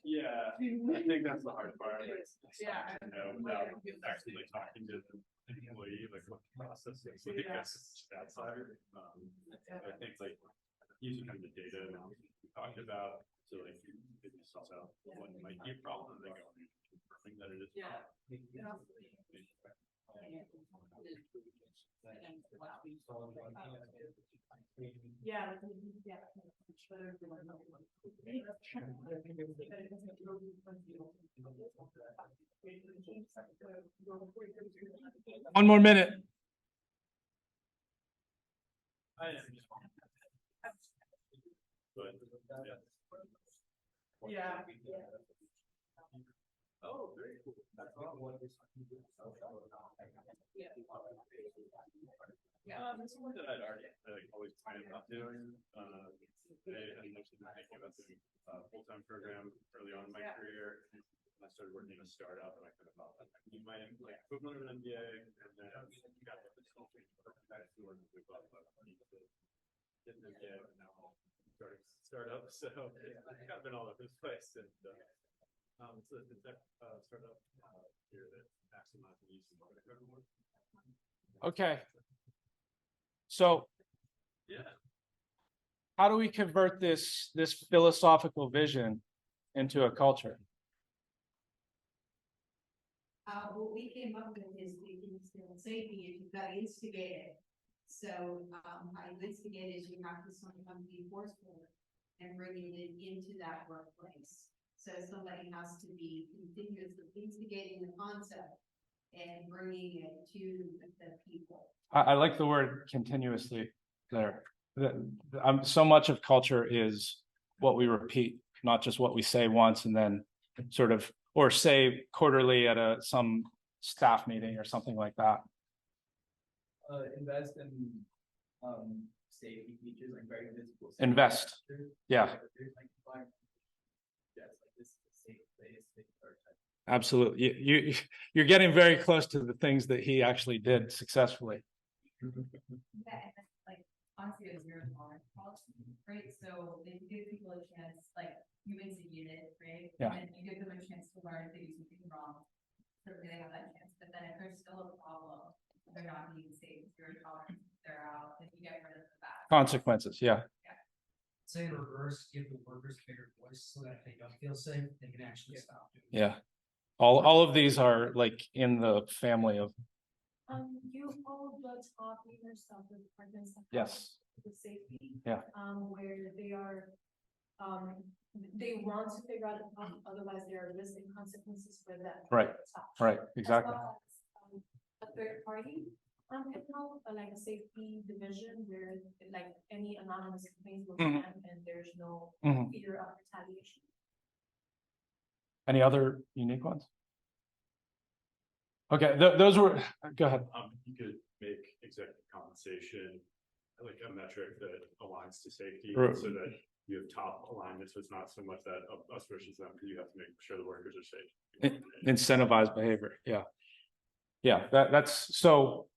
Speaker 7: Yeah, I think that's the hard part. Yeah. You know, without actually talking to the employee, like what the process is, like that's outsider. I think like using kind of the data we talked about to like figure yourself out what might be a problem, and then confirming that it is. Yeah.
Speaker 5: One more minute.
Speaker 7: Yeah. Oh, very cool. That's all. This is one that I'd already always planned on doing. I had mostly been thinking about doing a full-time program early on in my career. I started working in a startup, and I kind of thought that you might like equivalent of an MBA, and then got the consulting. I still work with get an MBA, and now I'm starting startup. So it's kind of been all over the place, and it's a tech startup here that maximizes the use of market.
Speaker 5: Okay. So,
Speaker 7: yeah,
Speaker 5: how do we convert this philosophical vision into a culture?
Speaker 6: What we came up with is we can still safety if you've got to instigate it. So, how you instigate is you have to someone be forceful and bringing it into that workplace. So somebody has to be continuously instigating the concept and bringing it to the people.
Speaker 5: I like the word continuously there. So much of culture is what we repeat, not just what we say once and then sort of, or say quarterly at some staff meeting or something like that.
Speaker 2: Invest in, safety features, like very visible.
Speaker 5: Invest. Yeah.
Speaker 2: There's like, yes, like this is a safe place, safe archetype.
Speaker 5: Absolutely. You're getting very close to the things that he actually did successfully.
Speaker 6: Yeah, and that's like honestly a zero tolerance policy, right? So they give people a chance, like humans a unit, right?
Speaker 5: Yeah.
Speaker 6: And you give them a chance to learn if they do something wrong. So they have that chance, but then if there's still a problem, they're not being safe, zero tolerance, they're out, then you get rid of the bad.
Speaker 5: Consequences, yeah.
Speaker 9: Say in reverse, give the workers a bigger voice so that if they don't feel safe, they can actually stop doing it.
Speaker 5: Yeah. All of these are like in the family of,
Speaker 3: You follow the top leader stuff with departments.
Speaker 5: yes.
Speaker 3: The safety.
Speaker 5: Yeah.
Speaker 3: Where they are, they want to figure out the problem, otherwise there are risks and consequences for that.
Speaker 5: Right. Right,
Speaker 3: As
Speaker 5: exactly.
Speaker 3: well as, a third party, can help, like a safety division where like any anonymous complaints will be
Speaker 5: Mhm.
Speaker 3: handled and there's no
Speaker 5: Mhm.
Speaker 3: fear of retaliation.
Speaker 5: Any other unique ones? Okay, those were, go ahead.
Speaker 7: You could make executive compensation like a metric that aligns to safety,
Speaker 5: Right.
Speaker 7: so that you have top alignment, so it's not so much that us versus them, because you have to make sure the workers are safe.
Speaker 5: Incentivized behavior, yeah. Yeah, that's so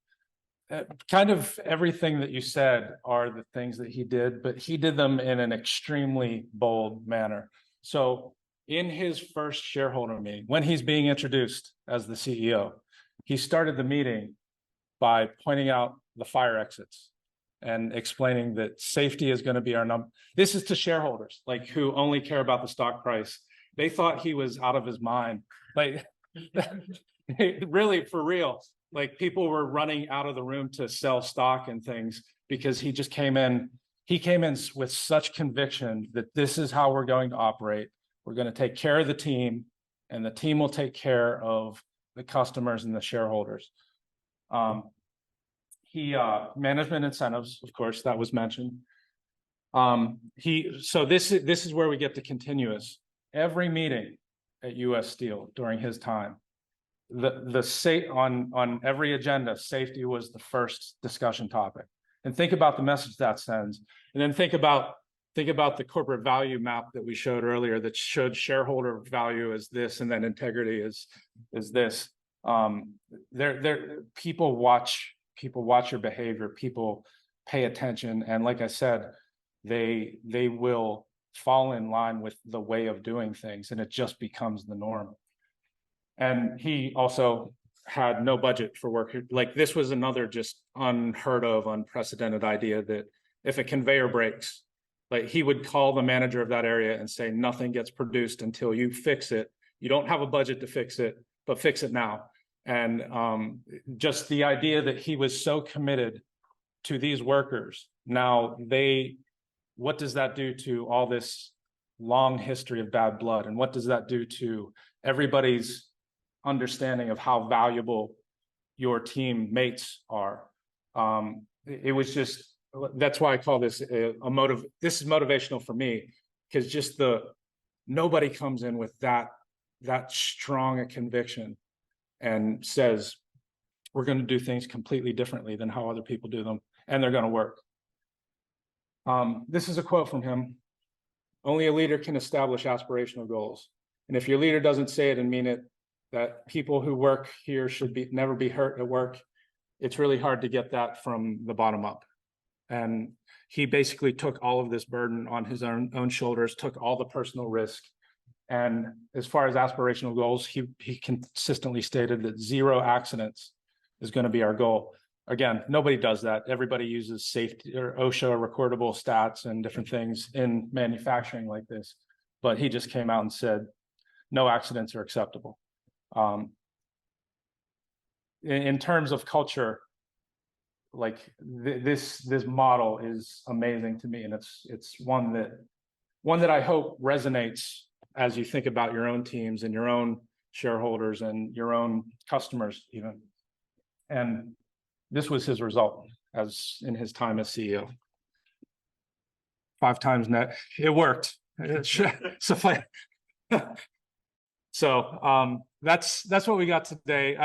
Speaker 5: kind of everything that you said are the things that he did, but he did them in an extremely bold manner. So in his first shareholder meeting, when he's being introduced as the CEO, he started the meeting by pointing out the fire exits and explaining that safety is going to be our number. This is to shareholders, like who only care about the stock price. They thought he was out of his mind. Like really, for real, like people were running out of the room to sell stock and things because he just came in. He came in with such conviction that this is how we're going to operate. We're going to take care of the team, and the team will take care of the customers and the shareholders. Management incentives, of course, that was mentioned. So this is where we get to continuous. Every meeting at US Steel during his time, on every agenda, safety was the first discussion topic. And think about the message that sends. And then think about the corporate value map that we showed earlier that showed shareholder value as this, and then integrity is this. People watch your behavior, people pay attention, and like I said, they will fall in line with the way of doing things, and it just becomes the norm. And he also had no budget for work. Like this was another just unheard of, unprecedented idea that if a conveyor breaks, like he would call the manager of that area and say, nothing gets produced until you fix it. You don't have a budget to fix it, but fix it now. And just the idea that he was so committed to these workers. Now what does that do to all this long history of bad blood? And what does that do to everybody's understanding of how valuable your teammates are? It was just, that's why I call this this is motivational for me, because just nobody comes in with that strong a conviction and says, we're going to do things completely differently than how other people do them, and they're going to work. This is a quote from him. Only a leader can establish aspirational goals. And if your leader doesn't say it and mean it, that people who work here should never be hurt at work, it's really hard to get that from the bottom up. And he basically took all of this burden on his own shoulders, took all the personal risk. And as far as aspirational goals, he consistently stated that 0 accidents is going to be our goal. Again, nobody does that. Everybody uses safety or OSHA recordable stats and different things in manufacturing like this. But he just came out and said, no accidents are acceptable.
Speaker 1: in terms of culture, like this model is amazing to me, and it's one that I hope resonates as you think about your own teams and your own shareholders and your own customers even. And this was his result as in his time as CEO. 5 times net, it worked. So that's what we got today.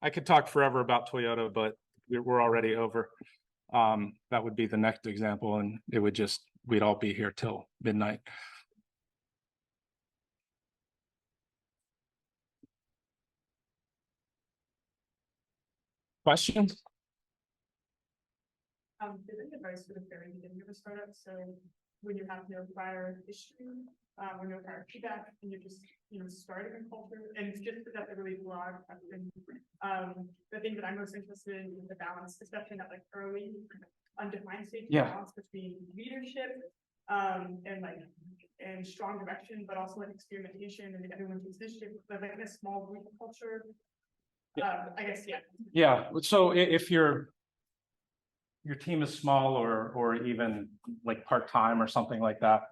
Speaker 1: I could talk forever about Toyota, but we're already over. That would be the next example, and we'd all be here till midnight. Questions?
Speaker 10: Giving advice for the very beginning of a startup, so when you have no prior history, or no prior feedback, and you're just, starting a culture, and it's just that's a really broad question. The thing that I'm most interested in is the balance, especially in that like early undefined stage,
Speaker 1: Yeah.
Speaker 10: balance between leadership, and strong direction, but also like experimentation and everyone takes initiative, but like in a small group culture. I guess, yeah.
Speaker 1: Yeah, so if your team is small or even like part-time or something like that,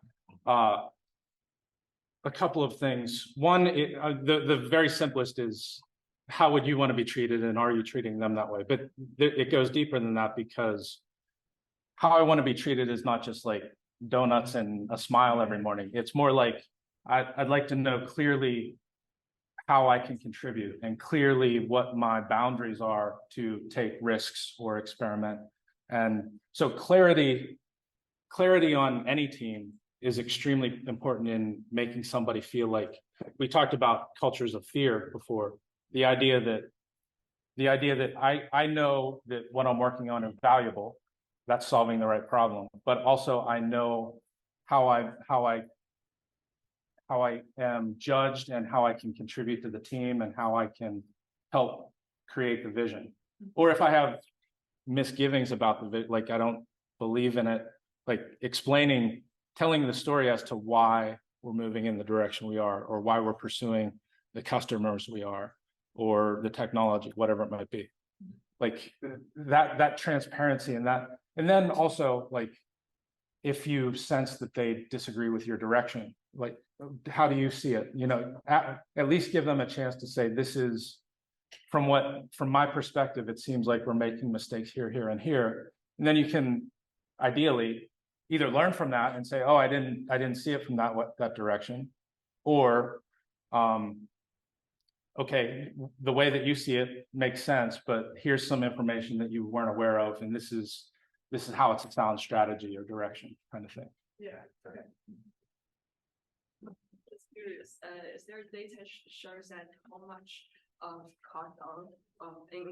Speaker 1: a couple of things. One, the very simplest is, how would you want to be treated, and are you treating them that way? But it goes deeper than that, because how I want to be treated is not just like donuts and a smile every morning. It's more like I'd like to know clearly how I can contribute, and clearly what my boundaries are to take risks or experiment. And so clarity on any team is extremely important in making somebody feel like, we talked about cultures of fear before, the idea that I know that what I'm working on is valuable, that's solving the right problem, but also I know how I am judged and how I can contribute to the team and how I can help create the vision. Or if I have misgivings about the vision, like I don't believe in it, like telling the story as to why we're moving in the direction we are, or why we're pursuing the customers we are, or the technology, whatever it might be. Like that transparency and then also, like, if you sense that they disagree with your direction, like, how do you see it? At least give them a chance to say, this is from my perspective, it seems like we're making mistakes here, here, and here. And then you can ideally either learn from that and say, oh, I didn't see it from that direction, or okay, the way that you see it makes sense, but here's some information that you weren't aware of, and this is how it's a sound strategy or direction, kind of thing.
Speaker 10: Yeah. Okay.
Speaker 11: Just curious, is there data shows that how much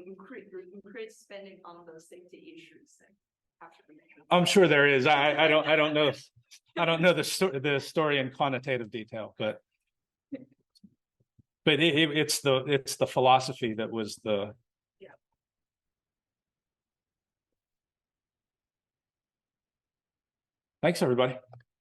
Speaker 11: increase spending on the safety issues after the measure?
Speaker 1: I'm sure there is. I don't know. I don't know the story in quantitative detail, but it's the philosophy that was the.
Speaker 11: Yeah.
Speaker 1: Thanks, everybody.